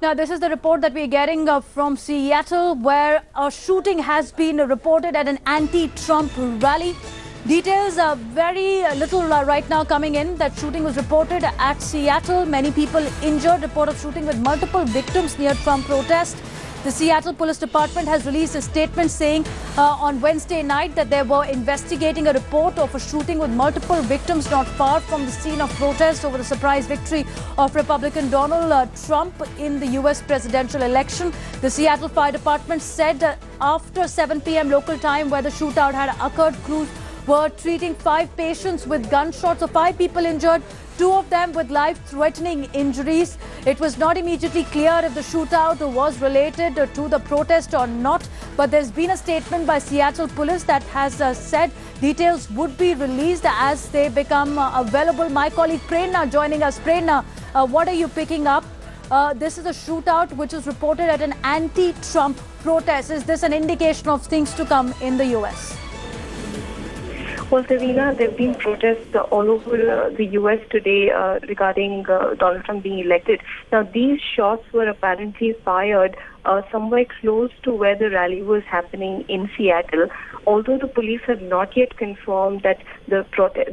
Now, this is the report that we're getting from Seattle, where a shooting has been reported at an anti-Trump rally. Details are very little right now coming in. That shooting was reported at Seattle. Many people injured. Report of shooting with multiple victims near Trump protest. The Seattle Police Department has released a statement saying on Wednesday night that they were investigating a report of a shooting with multiple victims not far from the scene of protest over the surprise victory of Republican Donald Trump in the U.S. presidential election. The Seattle Fire Department said after 7 p.m. local time, where the shootout had occurred, crews were treating 5 patients with gunshots, so 5 people injured, 2 of them with life-threatening injuries. It was not immediately clear if the shootout was related to the protest or not, but there's been a statement by Seattle Police that has said details would be released as they become available. My colleague Prerna joining us. Prerna, what are you picking up? This is a shootout which is reported at an anti-Trump protest. Is this an indication of things to come in the U.S.? Well, Savina, there have been protests all over the U.S. today regarding Donald Trump being elected. Now, these shots were apparently fired somewhere close to where the rally was happening in Seattle, although the police have not yet confirmed that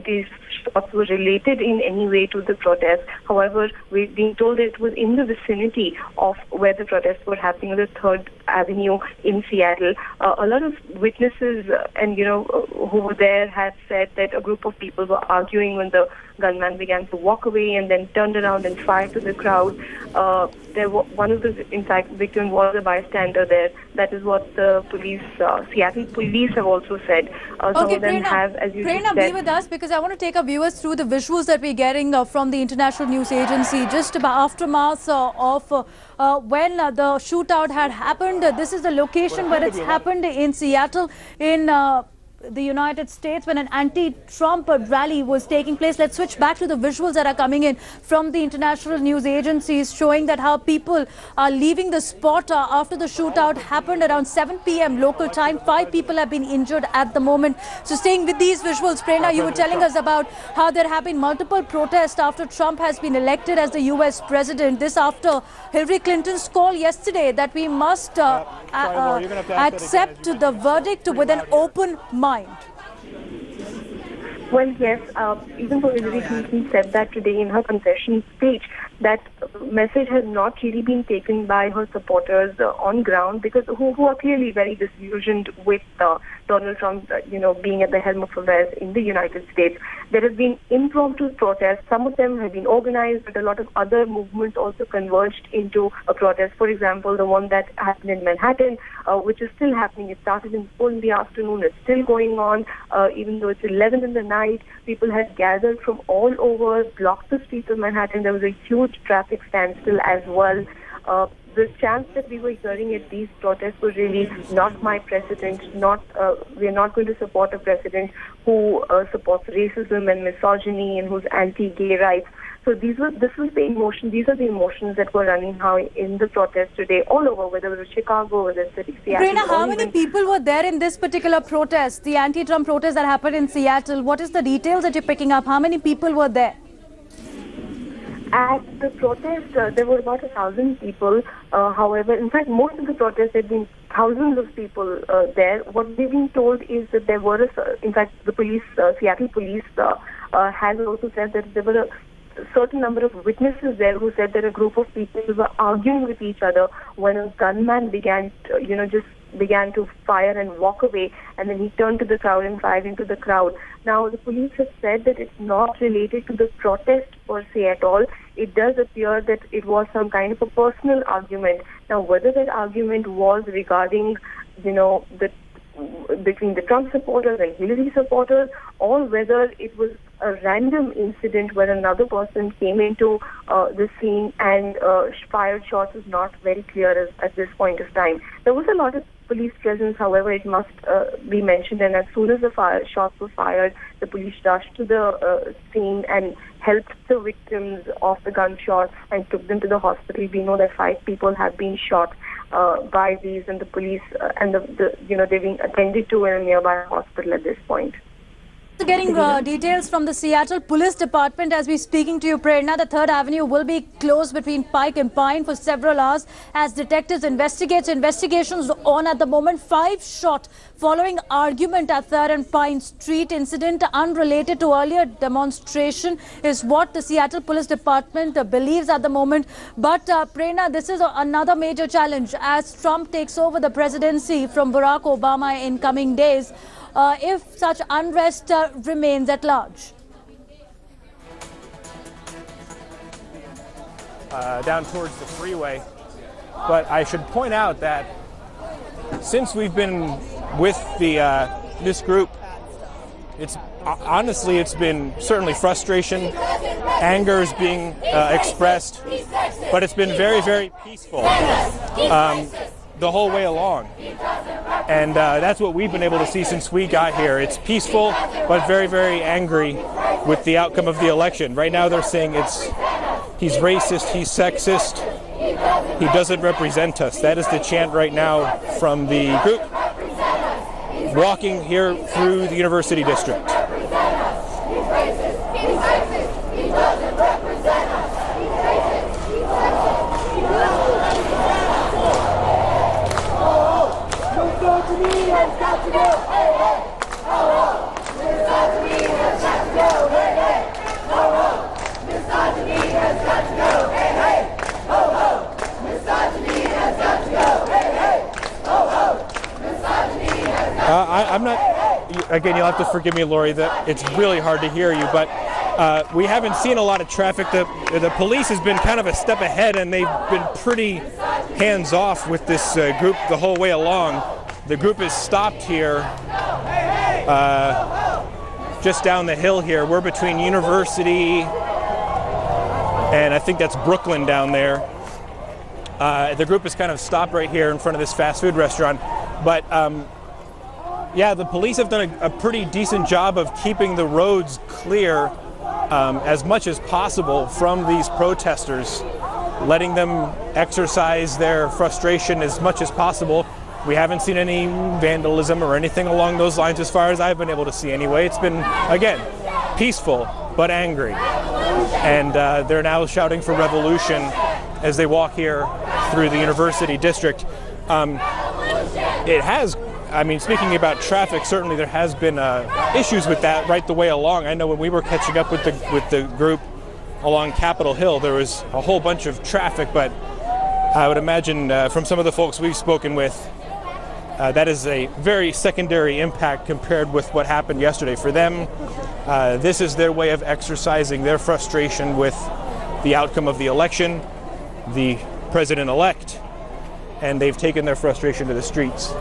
these shots were related in any way to the protest. However, we've been told that it was in the vicinity of where the protests were happening on the 3rd Avenue in Seattle. A lot of witnesses who were there had said that a group of people were arguing when the gunman began to walk away and then turned around and fired to the crowd. One of the, in fact, victim was a bystander there. That is what the police, Seattle police, have also said. Some of them have, as you Prerna, said, be with us because I want to take our viewers through the visuals that we're getting from the International News Agency just about aftermath of when the shootout had happened. This is the location where it's happened in Seattle in the United States, when an anti-Trump rally was taking place. Let's switch back to the visuals that are coming in from the international news agencies, showing that how people are leaving the spot after the shootout happened around 7 p.m. local time. 5 people have been injured at the moment. So staying with these visuals, Prerna, you were telling us about how there have been multiple protests after Trump has been elected as the U.S. president. This after Hillary Clinton's call yesterday that we must accept the verdict with an open mind. Well, yes, even though Hillary Clinton said that today in her concession speech, that message has not really been taken by her supporters on ground, because who are clearly very disillusioned with Donald Trump, being at the helm of affairs in the United States. There have been impromptu protests. Some of them have been organized, but a lot of other movements also converged into a protest. For example, the one that happened in Manhattan, which is still happening. It started in 4 in the afternoon. It's still going on, even though it's 11 in the night. People had gathered from all over, blocked the streets of Manhattan. There was a huge traffic standstill as well. The chants that we were hearing at these protests were really not my president, we're not going to support a president who supports racism and misogyny and who's anti-gay rights. So these are the emotions that were running now in the protest today all over, whether it was Chicago, whether it's Seattle. Prerna, how many people were there in this particular protest, the anti-Trump protest that happened in Seattle? What is the details that you're picking up? How many people were there? At the protest, there were about 1,000 people. However, in fact, most of the protests had been thousands of people there. What we've been told is that there were, in fact, the police, Seattle police, has also said that there were a certain number of witnesses there who said that a group of people were arguing with each other when a gunman began to fire and walk away, and then he turned to the crowd and fired into the crowd. Now, the police have said that it's not related to the protest per se at all. It does appear that it was some kind of a personal argument. Now, whether that argument was regarding, between the Trump supporters and Hillary supporters, or whether it was a random incident where another person came into the scene and fired shots, is not very clear at this point of time. There was a lot of police presence, however, it must be mentioned, and as soon as the shots were fired, the police rushed to the scene and helped the victims of the gunshot and took them to the hospital. We know that 5 people have been shot by these, and the police they're being attended to in a nearby hospital at this point. Getting details from the Seattle Police Department as we're speaking to you, Prerna. The 3rd Avenue will be closed between Pike and Pine for several hours as detectives investigate. Investigations on at the moment. 5 shot following argument at 3rd and Pine Street. Incident unrelated to earlier demonstration is what the Seattle Police Department believes at the moment. But Prerna, this is another major challenge as Trump takes over the presidency from Barack Obama in coming days. If such unrest remains at large? Down towards the freeway. But I should point out that since we've been with this group, it's been certainly frustration, anger is being expressed, but it's been very, very peaceful the whole way along. And that's what we've been able to see since we got here. It's peaceful, but very, very angry with the outcome of the election. Right now they're saying he's racist, he's sexist, he doesn't represent us. That is the chant right now from the group walking here through the University District. I'm not, again, you'll have to forgive me, Lori, that it's really hard to hear you, but we haven't seen a lot of traffic. The police has been kind of a step ahead, and they've been pretty hands-off with this group the whole way along. The group is stopped here just down the hill here. We're between University and I think that's Brooklyn down there. The group is kind of stopped right here in front of this fast food restaurant. But yeah, the police have done a pretty decent job of keeping the roads clear as much as possible from these protesters, letting them exercise their frustration as much as possible. We haven't seen any vandalism or anything along those lines as far as I've been able to see anyway. It's been, again, peaceful but angry. And they're now shouting for revolution as they walk here through the University District. It has, I mean, speaking about traffic, certainly there has been issues with that right the way along. I know when we were catching up with the group along Capitol Hill, there was a whole bunch of traffic, but I would imagine from some of the folks we've spoken with, that is a very secondary impact compared with what happened yesterday. For them, this is their way of exercising their frustration with the outcome of the election, the president-elect, and they've taken their frustration to the streets.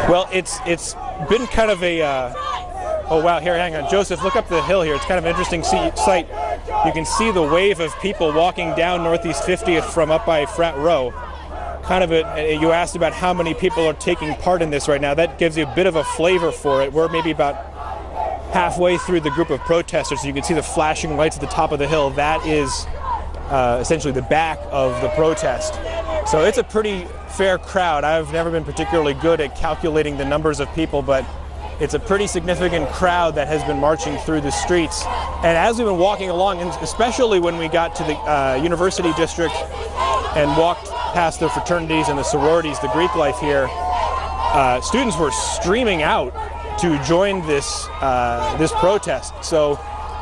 Well, it's been kind of a, oh wow, here, hang on. Joseph, look up the hill here. It's kind of an interesting sight. You can see the wave of people walking down Northeast 50th from up by Frat Row. Kind of you asked about how many people are taking part in this right now. That gives you a bit of a flavor for it. We're maybe about halfway through the group of protesters. So you can see the flashing lights at the top of the hill. That is essentially the back of the protest. So it's a pretty fair crowd. I've never been particularly good at calculating the numbers of people, but it's a pretty significant crowd that has been marching through the streets. And as we've been walking along, and especially when we got to the University District and walked past the fraternities and the sororities, the Greek life here, students were streaming out to join this this protest. So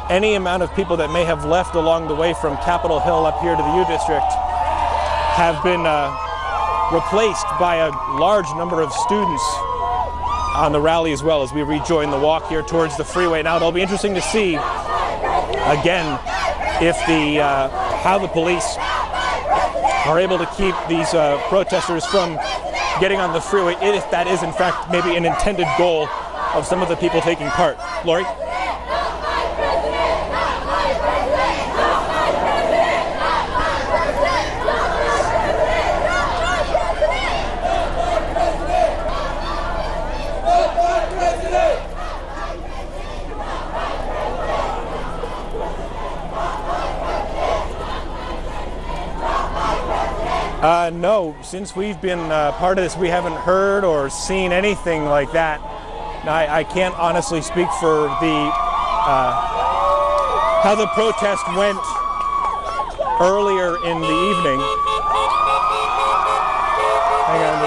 any amount of people that may have left along the way from Capitol Hill up here to the U District have been replaced by a large number of students on the rally as well as we rejoin the walk here towards the freeway. Now it'll be interesting to see again if how the police are able to keep these protesters from getting on the freeway, if that is in fact maybe an intended goal of some of the people taking part. Lori? No, since we've been part of this, we haven't heard or seen anything like that. I can't honestly speak for the how the protest went earlier in the evening. Hang on,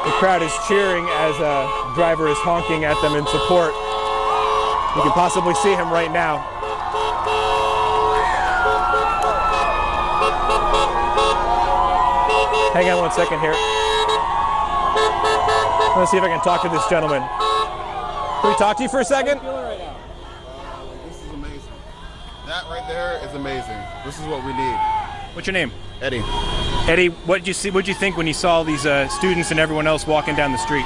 the crowd is cheering as a driver is honking at them in support. You can possibly see him right now. Hang on one second here. Let's see if I can talk to this gentleman. Can we talk to you for a second? This is amazing. That right there is amazing. This is what we need. What's your name? Eddie. Eddie, what did you see? What did you think when you saw these students and everyone else walking down the street?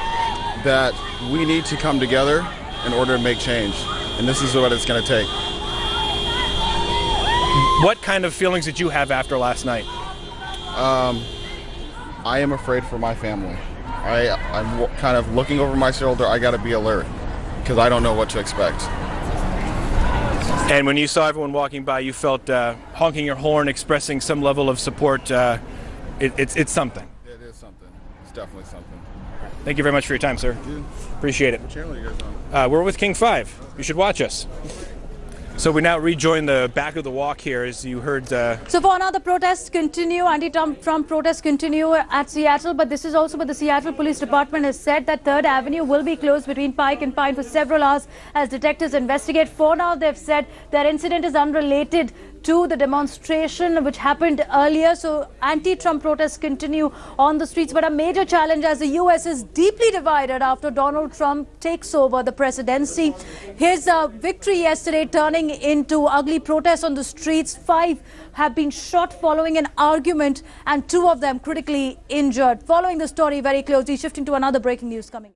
That we need to come together in order to make change, and this is what it's going to take. What kind of feelings did you have after last night? I am afraid for my family. I'm kind of looking over my shoulder. I got to be alert because I don't know what to expect. And when you saw everyone walking by, you felt honking your horn, expressing some level of support. It's something. It is something. It's definitely something. Thank you very much for your time, sir. Appreciate it. What channel are you guys on? We're with King 5. You should watch us. So we now rejoin the back of the walk here, as you heard. So for now, the protests continue, anti-Trump protests continue at Seattle, but this is also what the Seattle Police Department has said, that 3rd Avenue will be closed between Pike and Pine for several hours as detectives investigate. For now, they've said that incident is unrelated to the demonstration which happened earlier. So anti-Trump protests continue on the streets, but a major challenge as the US is deeply divided after Donald Trump takes over the presidency. His victory yesterday turning into ugly protests on the streets. 5 have been shot following an argument and 2 of them critically injured. Following the story very closely, shifting to another breaking news coming.